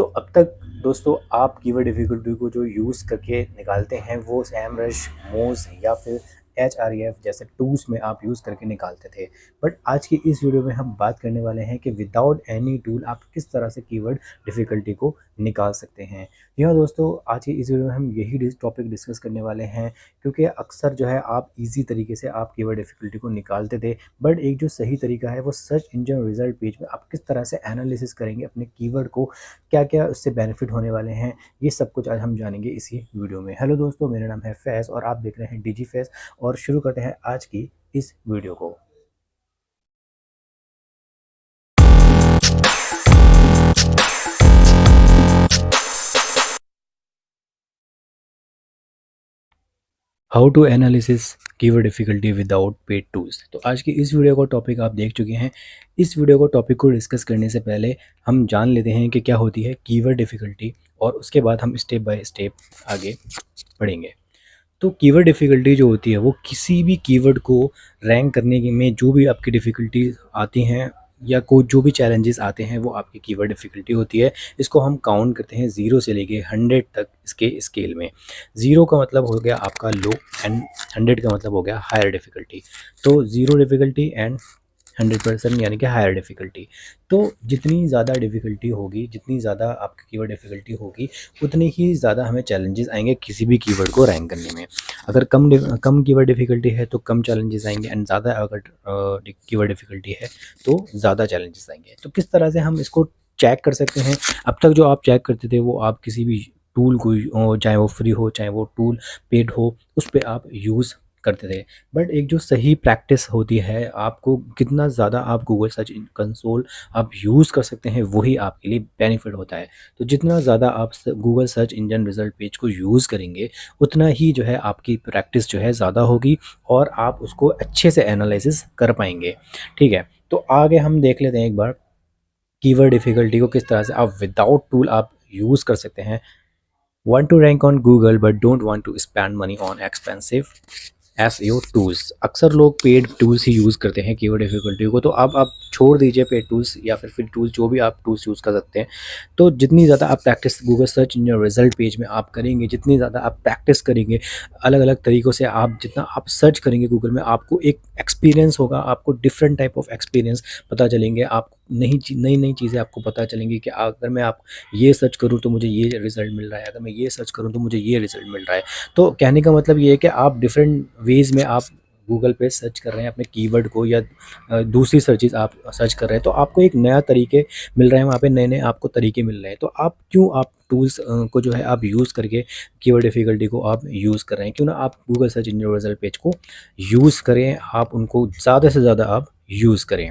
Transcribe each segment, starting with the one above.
तो अब तक दोस्तों आप कीवर्ड डिफ़िकल्टी को जो यूज़ करके निकालते हैं वो SEMrush, मोज़ या फिर एचआरईएफ जैसे टूल्स में आप यूज़ करके निकालते थे। बट आज की इस वीडियो में हम बात करने वाले हैं कि विदाउट एनी टूल आप किस तरह से कीवर्ड डिफ़िकल्टी को निकाल सकते हैं। जी हाँ दोस्तों, आज की इस वीडियो में हम यही टॉपिक डिस्कस करने वाले हैं, क्योंकि अक्सर जो है आप ईज़ी तरीके से आप कीवर्ड डिफ़िकल्टी को निकालते थे, बट एक जो सही तरीका है वो सर्च इंजन रिज़ल्ट पेज में आप किस तरह से एनालिसिस करेंगे अपने कीवर्ड को, क्या-क्या उससे बेनिफिट होने वाले हैं, ये सब कुछ आज हम जानेंगे इसी वीडियो में। हेलो दोस्तों, मेरा नाम है फैज़ और आप देख रहे हैं डिजी फैज़ और शुरू करते हैं आज की इस वीडियो को। How to analysis keyword difficulty without paid tools. तो आज की इस वीडियो का टॉपिक आप देख चुके हैं। इस वीडियो को टॉपिक को डिस्कस करने से पहले हम जान लेते हैं कि क्या होती है कीवर्ड डिफ़िकल्टी और उसके बाद हम स्टेप बाय स्टेप आगे बढ़ेंगे। तो कीवर्ड डिफ़िकल्टी जो होती है वो किसी भी कीवर्ड को रैंक करने की में जो भी आपकी डिफ़िकल्टीज़ आती हैं या कोई जो भी चैलेंजेस आते हैं वो आपकी कीवर्ड डिफ़िकल्टी होती है। इसको हम काउंट करते हैं 0 से लेके 100 तक इसके स्केल में। 0 का मतलब हो गया आपका लो एंड 100 का मतलब हो गया हायर डिफ़िकल्टी। तो 0 डिफ़िकल्टी एंड 100% यानी कि हायर डिफ़िकल्टी। तो जितनी ज़्यादा डिफ़िकल्टी होगी, जितनी ज़्यादा आपकी कीवर्ड डिफ़िकल्टी होगी, उतनी ही ज़्यादा हमें चैलेंजेस आएँगे किसी भी कीवर्ड को रैंक करने में। अगर कम कीवर्ड डिफ़िकल्टी है तो कम चैलेंजेस आएँगे एंड ज़्यादा अगर कीवर्ड डिफ़िकल्टी है तो ज़्यादा चैलेंजेस आएँगे। तो किस तरह से हम इसको चेक कर सकते हैं? अब तक जो आप चेक करते थे वो आप किसी भी टूल को चाहे वो फ्री हो, चाहे वो टूल पेड हो, उस पे आप यूज़ करते थे। बट एक जो सही प्रैक्टिस होती है, आपको कितना ज़्यादा आप गूगल सर्च कंसोल आप यूज़ कर सकते हैं, वही आपके लिए बेनिफिट होता है। तो जितना ज़्यादा आप Google search engine result page को यूज़ करेंगे, उतना ही जो है आपकी प्रैक्टिस जो है ज़्यादा होगी और आप उसको अच्छे से एनालिसिस कर पाएंगे। ठीक है, तो आगे हम देख लेते हैं एक बार कीवर्ड डिफ़िकल्टी को किस तरह से आप विदाउट टूल आप यूज़ कर सकते हैं। Want to rank on Google but don't want to spend money on expensive SEO tools. अक्सर लोग पेड टूल्स ही यूज़ करते हैं कीवर्ड डिफ़िकल्टी को, तो अब आप छोड़ दीजिए पेड टूल्स या फिर फ्री टूल्स, जो भी आप टूल्स यूज़ कर सकते हैं। तो जितनी ज़्यादा आप practice Google search engine result page में आप करेंगे, जितनी ज़्यादा आप प्रैक्टिस करेंगे, अलग-अलग तरीक़ों से आप जितना आप सर्च करेंगे गूगल में, आपको एक एक्सपीरियंस होगा, आपको डिफरेंट टाइप ऑफ एक्सपीरियंस पता चलेंगे, आप नई-नई चीज़ें आपको पता चलेंगी कि अगर मैं आप ये सर्च करूँ तो मुझे ये रिज़ल्ट मिल रहा है, अगर मैं ये सर्च करूँ तो मुझे ये रिज़ल्ट मिल रहा है। तो कहने का मतलब ये है कि आप डिफरेंट वेज़ में आप गूगल पे सर्च कर रहे हैं अपने कीवर्ड को या दूसरी सर्चेज़ आप सर्च कर रहे हैं, तो आपको एक नया तरीके मिल रहे हैं, वहाँ पे नए-नए आपको तरीके मिल रहे हैं। तो आप क्यों आप टूल्स को जो है आप यूज़ करके कीवर्ड डिफ़िकल्टी को आप यूज़ कर रहे हैं, क्यों ना आप Google search engine result page को यूज़ करें, आप उनको ज़्यादा से ज़्यादा आप यूज़ करें।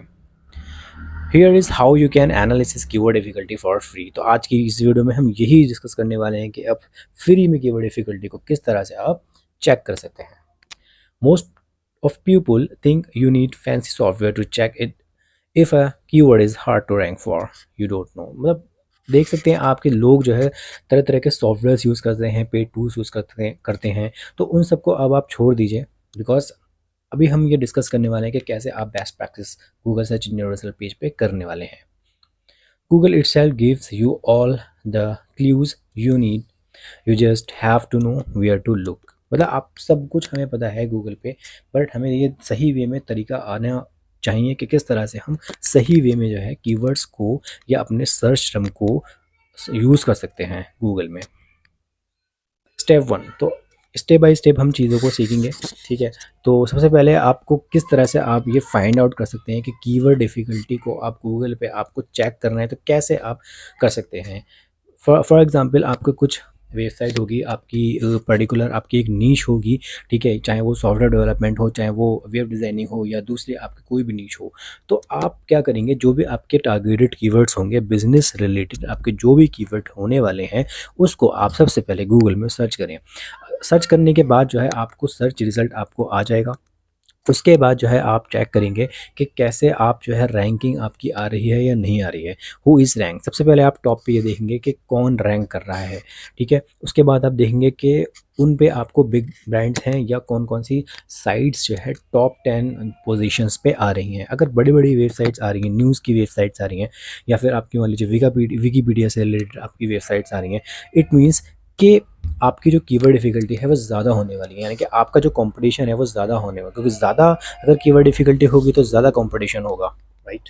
Here is how you can analysis keyword difficulty for free. तो आज की इस वीडियो में हम यही डिस्कस करने वाले हैं कि आप फ्री में कीवर्ड डिफ़िकल्टी को किस तरह से आप चेक कर सकते हैं। Most of people think you need fancy software to check it if a keyword is hard to rank for, you don't know. मतलब देख सकते हैं आपके लोग जो है तरह-तरह के सॉफ्टवेयर्स यूज़ करते हैं, पेड टूल्स यूज़ करते हैं, तो उन सबको अब आप छोड़ दीजिए, बिकॉज़ अभी हम ये डिस्कस करने वाले हैं कि कैसे आप best practice Google search engine result page पे करने वाले हैं। Google itself gives you all the clues you need, you just have to know where to look। मतलब आप सब कुछ हमें पता है गूगल पे, बट हमें ये सही वे में तरीका आना चाहिए कि किस तरह से हम सही वे में जो है कीवर्ड्स को या अपने सर्च टर्म को यूज़ कर सकते हैं गूगल में। स्टेप 1, तो स्टेप बाय स्टेप हम चीज़ों को सीखेंगे। ठीक है, तो सबसे पहले आपको किस तरह से आप ये फाइंड आउट कर सकते हैं कि कीवर्ड डिफ़िकल्टी को आप गूगल पे आपको चेक करना है, तो कैसे आप कर सकते हैं। फॉर एग्ज़ाम्पल आपको कुछ वेबसाइट होगी आपकी, पर्टिकुलर आपकी एक नीश होगी, ठीक है? चाहे वो सॉफ्टवेयर डेवलपमेंट हो, चाहे वो वेब डिज़ाइनिंग हो या दूसरी आपकी कोई भी नीश हो। तो आप क्या करेंगे, जो भी आपके टारगेटेड कीवर्ड्स होंगे, बिज़नेस रिलेटेड आपके जो भी कीवर्ड होने वाले हैं, उसको आप सबसे पहले गूगल में सर्च करें। सर्च करने के बाद जो है आपको सर्च रिज़ल्ट आपको आ जाएगा। उसके बाद जो है आप चेक करेंगे कि कैसे आप जो है रैंकिंग आपकी आ रही है या नहीं आ रही है, हु इज़ रैंक। सबसे पहले आप टॉप पे ये देखेंगे कि कौन रैंक कर रहा है, ठीक है। उसके बाद आप देखेंगे कि उन पे आपको बिग ब्रांड्स हैं या कौन कौन सी साइट्स जो है टॉप 10 पोजीशंस पे आ रही हैं। अगर बड़ी बड़ी वेबसाइट्स आ रही हैं, न्यूज़ की वेबसाइट्स आ रही हैं, या फिर आपकी मान लीजिए विकीपीडिया से रिलेटेड आपकी वेबसाइट्स आ रही हैं, इट मीन्स कि आपकी जो कीवर्ड डिफ़िकल्टी है वो ज़्यादा होने वाली है, यानी कि आपका जो कंपटीशन है वो ज़्यादा होने वाला, क्योंकि ज़्यादा अगर कीवर्ड डिफ़िकल्टी होगी तो ज़्यादा कंपटीशन होगा, राइट।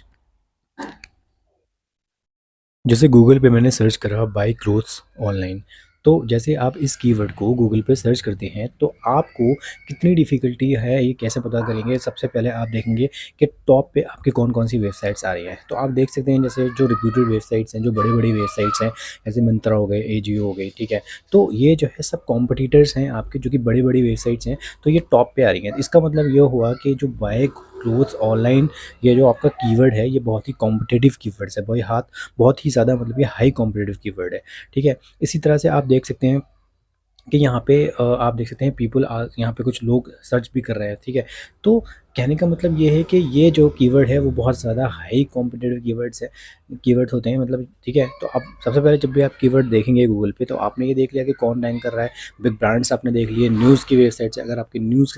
जैसे गूगल पे मैंने सर्च करा बाय क्लोथ्स ऑनलाइन, तो जैसे आप इस कीवर्ड को गूगल पे सर्च करते हैं तो आपको कितनी डिफ़िकल्टी है ये कैसे पता करेंगे। सबसे पहले आप देखेंगे कि टॉप पे आपके कौन कौन सी वेबसाइट्स आ रही हैं। तो आप देख सकते हैं जैसे जो रिप्यूटेड वेबसाइट्स हैं, जो बड़ी बड़ी वेबसाइट्स हैं, जैसे मिंत्रा हो गए, एजियो हो गई, ठीक है। तो ये जो है सब कॉम्पिटिटर्स हैं आपके, जो कि बड़ी बड़ी वेबसाइट्स हैं, तो ये टॉप पे आ रही हैं। इसका मतलब ये हुआ कि जो बाय क्लोथ्स ऑनलाइन, ये जो आपका कीवर्ड है ये बहुत ही कॉम्पिटिटिव कीवर्ड्स है, बहुत ही ज़्यादा, मतलब ये हाई कॉम्पिटिटिव कीवर्ड है, ठीक है। इसी तरह से आप देख सकते हैं कि यहाँ पे आप देख सकते हैं पीपल यहाँ पे कुछ लोग सर्च भी कर रहे हैं, ठीक है। तो कहने का मतलब ये है कि ये जो कीवर्ड है वो बहुत ज़्यादा हाई कॉम्पिटिटिव कीवर्ड्स होते हैं, मतलब, ठीक है। तो अब सबसे पहले जब भी आप कीवर्ड देखेंगे गूगल पे, तो आपने ये देख लिया कि कौन रैंक कर रहा है। बिग ब्रांड्स आपने देख लिए, न्यूज़ की वेबसाइट से, अगर आपके न्यूज़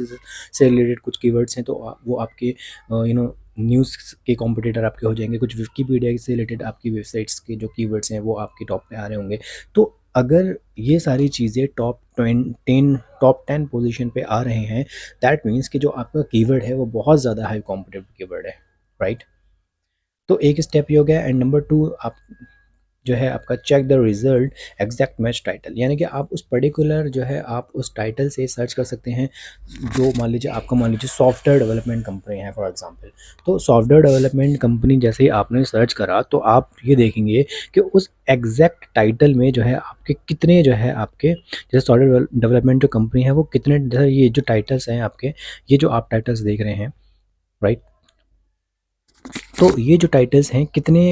से रिलेटेड कुछ कीवर्ड्स हैं तो वो आपके न्यूज़ के कॉम्पिटिटर आपके हो जाएंगे। कुछ विकीपीडिया से रिलेटेड आपकी वेबसाइट्स के जो कीवर्ड्स हैं वो आपके टॉप पे आ रहे होंगे। तो अगर ये सारी चीज़ें टॉप 10 पोजीशन पे आ रहे हैं, दैट मीन्स कि जो आपका कीवर्ड है वो बहुत ज़्यादा हाई कॉम्पिटिटिव कीवर्ड है, राइट। तो एक स्टेप ये हो गया। एंड नंबर 2 आप जो है आपका check the result exact match title, यानी कि आप उस पर्टिकुलर जो है आप उस टाइटल से सर्च कर सकते हैं। जो मान लीजिए सॉफ्टवेयर डेवलपमेंट कंपनी है फॉर एग्जांपल, तो सॉफ्टवेयर डेवलपमेंट कंपनी जैसे ही आपने सर्च करा तो आप ये देखेंगे कि उस एग्जैक्ट टाइटल में जो है आपके कितने जो है आपके, जैसे सॉफ्टवेयर डेवलपमेंट जो कंपनी है वो कितने, जैसे ये जो टाइटल्स हैं आपके, ये जो आप टाइटल्स देख रहे हैं, राइट। तो ये जो टाइटल्स हैं कितने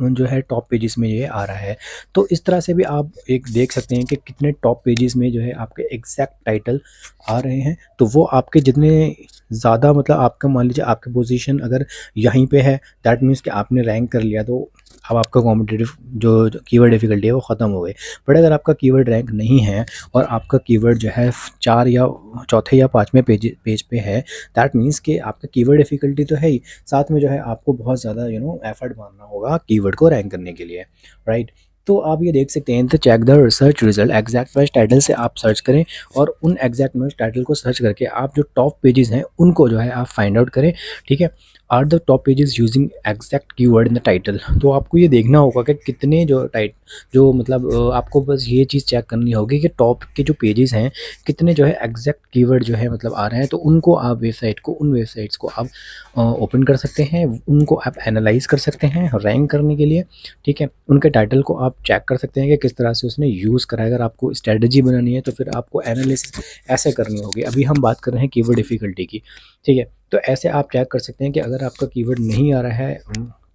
जो है टॉप पेजेस में ये आ रहा है। तो इस तरह से भी आप एक देख सकते हैं कि कितने टॉप पेजेस में जो है आपके एग्जैक्ट टाइटल आ रहे हैं। तो वो आपके जितने ज़्यादा, मतलब आपका मान लीजिए आपकी पोजीशन अगर यहीं पे है, दैट मीन्स कि आपने रैंक कर लिया, तो अब आपका कॉम्पिटिटिव जो कीवर्ड डिफ़िकल्टी है वो ख़त्म हो गई। बट अगर आपका कीवर्ड रैंक नहीं है और आपका कीवर्ड जो है 4 या चौथे या 5वें पेज पे है, दैट मीन्स कि आपका कीवर्ड डिफ़िकल्टी तो है ही, साथ में जो है आपको बहुत ज़्यादा एफर्ट मारना होगा कीवर्ड को रैंक करने के लिए, राइट। तो आप ये देख सकते हैं, तो check the research result exact match title से आप सर्च करें, और उन एग्जैक्ट मैच टाइटल को सर्च करके आप जो टॉप पेजेस हैं उनको जो है आप फाइंड आउट करें, ठीक है। Are the top pages using exact keyword in the title. तो आपको ये देखना होगा कि कितने जो मतलब आपको बस ये चीज़ चेक करनी होगी कि टॉप के जो पेजेस हैं कितने जो है एग्जैक्ट कीवर्ड जो है मतलब आ रहे हैं। तो उनको आप उन वेबसाइट्स को आप ओपन कर सकते हैं, उनको आप एनालाइज़ कर सकते हैं रैंक करने के लिए, ठीक है। उनके टाइटल को आप चेक कर सकते हैं कि किस तरह से उसने यूज़ करा है। अगर आपको स्ट्रेटजी बनानी है तो फिर आपको एनालिसिस ऐसे करनी होगी। अभी हम बात कर रहे हैं कीवर्ड डिफ़िकल्टी की, ठीक है। तो ऐसे आप चेक कर सकते हैं कि अगर आपका कीवर्ड नहीं आ रहा है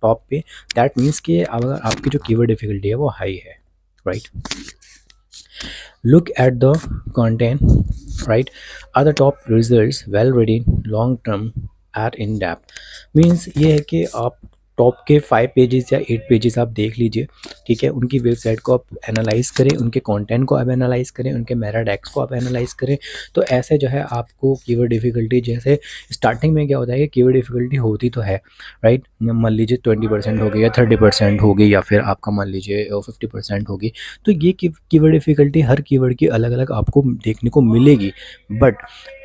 टॉप पे, दैट मीन्स कि अगर आपकी जो कीवर्ड डिफ़िकल्टी है वो हाई है, right. Look at the content, right? Are the top results well written, long term, at in depth? Means ये है कि आप टॉप के 5 पेजेस या 8 पेजेस आप देख लीजिए, ठीक है। उनकी वेबसाइट को आप एनालाइज़ करें, उनके कंटेंट को आप एनालाइज़ करें, उनके मेटा टैग्स को आप एनालाइज़ करें। तो ऐसे जो है आपको कीवर्ड डिफ़िकल्टी, जैसे स्टार्टिंग में क्या होता है कि कीवर्ड डिफ़िकल्टी होती तो है, राइट। मान लीजिए 20% होगी या 30% होगी, या फिर आपका मान लीजिए 50% होगी। तो ये कीवर्ड डिफ़िकल्टी हर कीवर्ड की अलग-अलग आपको देखने को मिलेगी। बट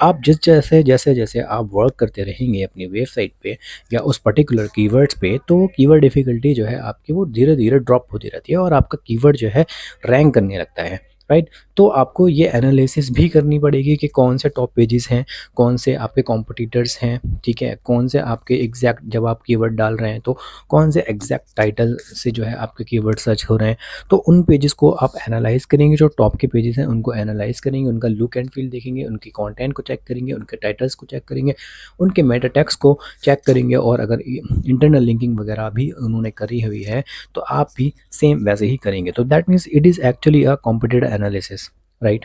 आप जैसे आप वर्क करते रहेंगे अपनी वेबसाइट पे या उस पर्टिकुलर कीवर्ड्स पे, तो कीवर्ड डिफ़िकल्टी जो है आपकी वो धीरे-धीरे ड्रॉप होती रहती है और आपका कीवर्ड जो है रैंक करने लगता है, राइट। तो आपको ये एनालिसिस भी करनी पड़ेगी कि कौन से टॉप पेजेस हैं, कौन से आपके कॉम्पिटिटर्स हैं, ठीक है। कौन से आपके एग्जैक्ट, जब आप कीवर्ड डाल रहे हैं तो कौन से एग्जैक्ट टाइटल से जो है आपके कीवर्ड सर्च हो रहे हैं। तो उन पेजेस को आप एनालाइज़ करेंगे, जो टॉप के पेजेस हैं उनको एनालाइज़ करेंगे, उनका लुक एंड फील देखेंगे, उनके कंटेंट को चेक करेंगे, उनके टाइटल्स को चेक करेंगे, उनके मेटा टैग्स को चेक करेंगे, और अगर इंटरनल लिंकिंग वगैरह भी उन्होंने करी हुई है तो आप भी सेम वैसे ही करेंगे। तो that means it is actually a competitive analysis, right.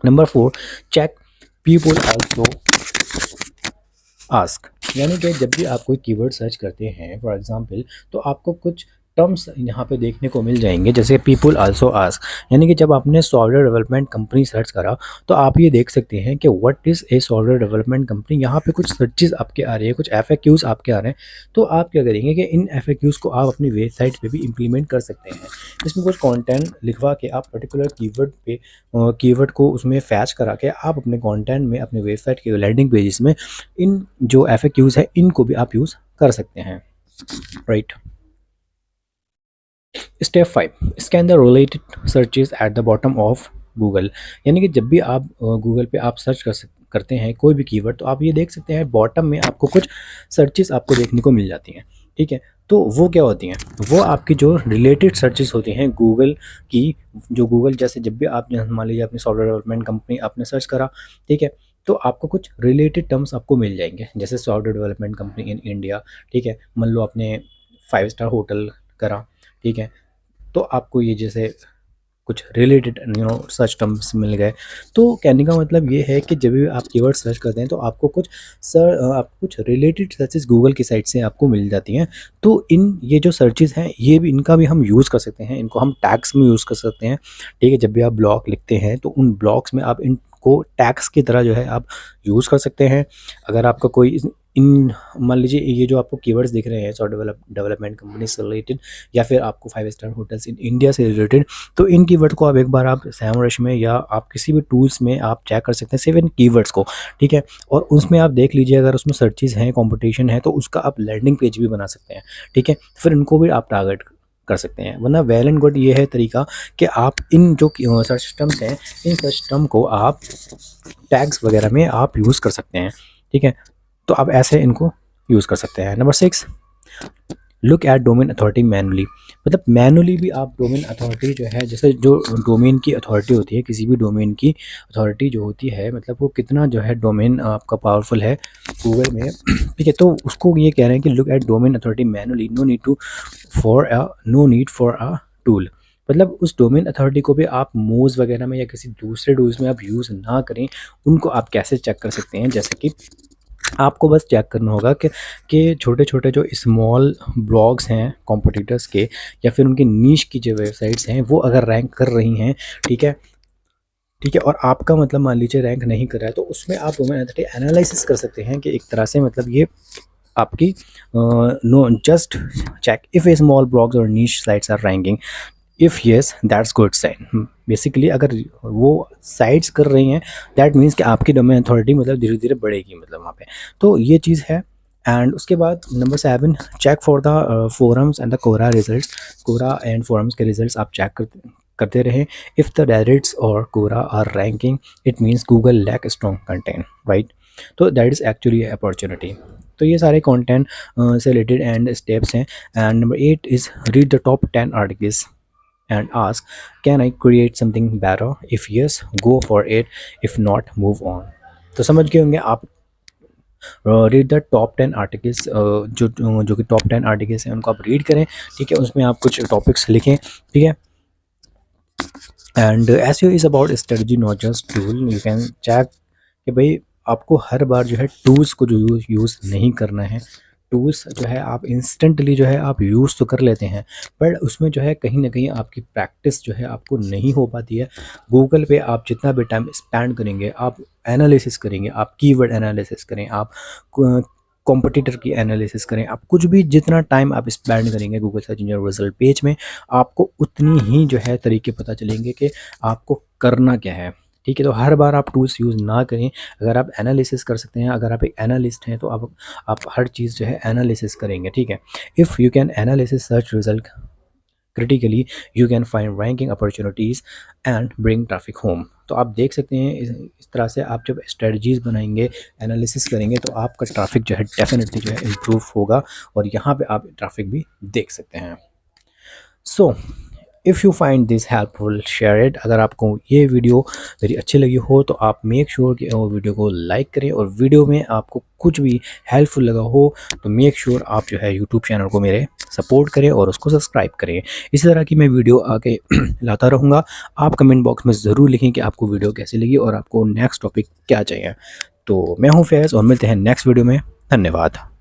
Number 4, check people also ask, यानी कि जब भी आप कोई कीवर्ड सर्च करते हैं फॉर एग्जांपल, तो आपको कुछ टर्म्स यहाँ पे देखने को मिल जाएंगे, जैसे पीपल आल्सो आस्क, यानी कि जब आपने सॉफ्टवेयर डेवलपमेंट कंपनी सर्च करा तो आप ये देख सकते हैं कि what is a software development company. यहाँ पे कुछ सर्चेज आपके आ रही है, कुछ एफएक्यूज आपके आ रहे हैं। तो आप क्या करेंगे कि इन एफएक्यूज को आप अपनी वेबसाइट पे भी इम्प्लीमेंट कर सकते हैं। इसमें कुछ कंटेंट लिखवा के आप पर्टिकुलर कीवर्ड पे कीवर्ड को उसमें फैच करा के आप अपने कंटेंट में, अपने वेबसाइट के लैंडिंग पेजेस में इन जो एफएक्यूज है इनको भी आप यूज़ कर सकते हैं, right. Step 5, scan the related searches at the bottom of Google, यानी कि जब भी आप गूगल पे आप सर्च करते हैं कोई भी कीवर्ड, तो आप ये देख सकते हैं बॉटम में आपको कुछ सर्चेस आपको देखने को मिल जाती हैं, ठीक है। तो वो क्या होती हैं, वो आपकी जो रिलेटेड सर्चेस होती हैं गूगल की, जो गूगल जैसे जब भी आप मान लीजिए अपनी सॉफ्टवेयर डेवलपमेंट कंपनी आपने सर्च करा, ठीक है, तो आपको कुछ रिलेटेड टर्म्स आपको मिल जाएंगे, जैसे software development company in India, ठीक है। मान लो आपने 5 स्टार होटल करा, ठीक है, तो आपको ये जैसे कुछ रिलेटेड सर्च टर्म्स मिल गए। तो कहने का मतलब ये है कि जब भी आप कीवर्ड सर्च करते हैं तो आपको कुछ आपको कुछ रिलेटेड सर्चेस गूगल की साइट से आपको मिल जाती हैं। तो इन ये जो सर्चेस हैं ये भी, इनका भी हम यूज़ कर सकते हैं, इनको हम टैग्स में यूज़ कर सकते हैं, ठीक है। जब भी आप ब्लॉग लिखते हैं तो उन ब्लॉग्स में आप इनको टैग्स की तरह जो है आप यूज़ कर सकते हैं। अगर आपका कोई इन मान लीजिए ये जो आपको कीवर्ड्स दिख रहे हैं सॉफ्टवेयर डेवलपमेंट कंपनी से रिलेटेड, या फिर आपको 5 स्टार होटल्स इन इंडिया से रिलेटेड, तो इन कीवर्ड को आप एक बार आप सैमरश में या आप किसी भी टूल्स में आप चेक कर सकते हैं, सिर्फ इन कीवर्ड्स को, ठीक है। और उसमें आप देख लीजिए अगर उसमें सर्चेज हैं, कंपटीशन है, तो उसका आप लैंडिंग पेज भी बना सकते हैं, ठीक है। फिर इनको भी आप टारगेट कर सकते हैं। वरना वेल एंड गुड ये है तरीका कि आप इन जो सर्च टर्म्स हैं, इन सर्च टर्म को आप टैग्स वगैरह में आप यूज़ कर सकते हैं, ठीक है। तो आप ऐसे इनको यूज़ कर सकते हैं। Number 6, look at domain authority manually, मतलब मैनुअली भी आप डोमेन अथॉरिटी जो है, जैसे जो डोमेन की अथॉरिटी होती है, किसी भी डोमेन की अथॉरिटी जो होती है, मतलब वो कितना जो है डोमेन आपका पावरफुल है गूगल में, ठीक है। तो उसको ये कह रहे हैं कि look at domain authority manually, no need for a tool, मतलब उस डोमेन अथॉरिटी को भी आप मूव्स वगैरह में या किसी दूसरे टूल्स में आप यूज़ ना करें। उनको आप कैसे चेक कर सकते हैं, जैसे कि आपको बस चेक करना होगा कि छोटे-छोटे जो स्मॉल ब्लॉग्स हैं कॉम्पिटिटर्स के, या फिर उनकी नीश की जो वेबसाइट्स हैं वो अगर रैंक कर रही हैं, ठीक है, ठीक है, और आपका मतलब मान लीजिए रैंक नहीं कर रहा है, तो उसमें आप डोमेन अथॉरिटी एनालिसिस कर सकते हैं कि एक तरह से मतलब ये आपकी no just check if a small blogs और niche sites are ranking, if yes that's good sign. Basically अगर वो साइट्स कर रही हैं दैट मीन्स कि आपकी डोमेन अथॉरिटी मतलब धीरे धीरे बढ़ेगी, मतलब वहाँ पे। तो ये चीज़ है। एंड उसके बाद number 7, check for the forums and the Quora results, Quora and forums के रिजल्ट्स आप चेक करते रहें। इफ़ द रेडिट्स और Quora are ranking it means Google lack strong content, right. तो दैट इज़ एक्चुअली अपॉर्चुनिटी। तो ये सारे content से रिलेटेड एंड स्टेप्स हैं। And number 8 is read the top 10 articles and ask, can I create something better? If yes, go for it. If not, move on. तो समझ गए होंगे आप। रीड द टॉप 10 आर्टिकल्स, जो कि top 10 articles हैं उनको आप रीड करें, ठीक है। उसमें आप कुछ टॉपिक्स लिखें, ठीक है। And SEO is about strategy not just tool. You can check कि भाई आपको हर बार जो है टूल्स को जो यूज़ नहीं करना है। टूल्स जो है आप इंस्टेंटली जो है आप यूज़ तो कर लेते हैं, पर उसमें जो है कहीं ना कहीं आपकी प्रैक्टिस जो है आपको नहीं हो पाती है। गूगल पे आप जितना भी टाइम स्पेंड करेंगे, आप एनालिसिस करेंगे, आप कीवर्ड एनालिसिस करें, आप कॉम्पिटिटर की एनालिसिस करें, आप कुछ भी जितना टाइम आप स्पेंड करेंगे Google search engine result page में, आपको उतनी ही जो है तरीके पता चलेंगे कि आपको करना क्या है, ठीक है। तो हर बार आप टूल्स यूज़ ना करें। अगर आप एनालिसिस कर सकते हैं, अगर आप एक एनालिस्ट हैं, तो आप हर चीज़ जो है एनालिसिस करेंगे, ठीक है। If you can analysis search result critically, you can find ranking opportunities and bring traffic home। तो आप देख सकते हैं इस तरह से आप जब स्ट्रेटजीज बनाएंगे, एनालिसिस करेंगे, तो आपका ट्रैफिक जो है डेफिनेटली जो है इम्प्रूव होगा, और यहाँ पे आप ट्रैफिक भी देख सकते हैं। So if you find this helpful share it. अगर आपको ये वीडियो मेरी अच्छी लगी हो तो आप मेक श्योर कि वो वीडियो को लाइक करें, और वीडियो में आपको कुछ भी हेल्पफुल लगा हो तो मेक श्योर आप जो है यूट्यूब चैनल को मेरे सपोर्ट करें और उसको सब्सक्राइब करें। इसी तरह की मैं वीडियो आगे लाता रहूँगा। आप कमेंट बॉक्स में ज़रूर लिखें कि आपको वीडियो कैसी लगी और आपको नेक्स्ट टॉपिक क्या चाहिए। तो मैं हूँ फैज़ और मिलते हैं नेक्स्ट वीडियो में। धन्यवाद।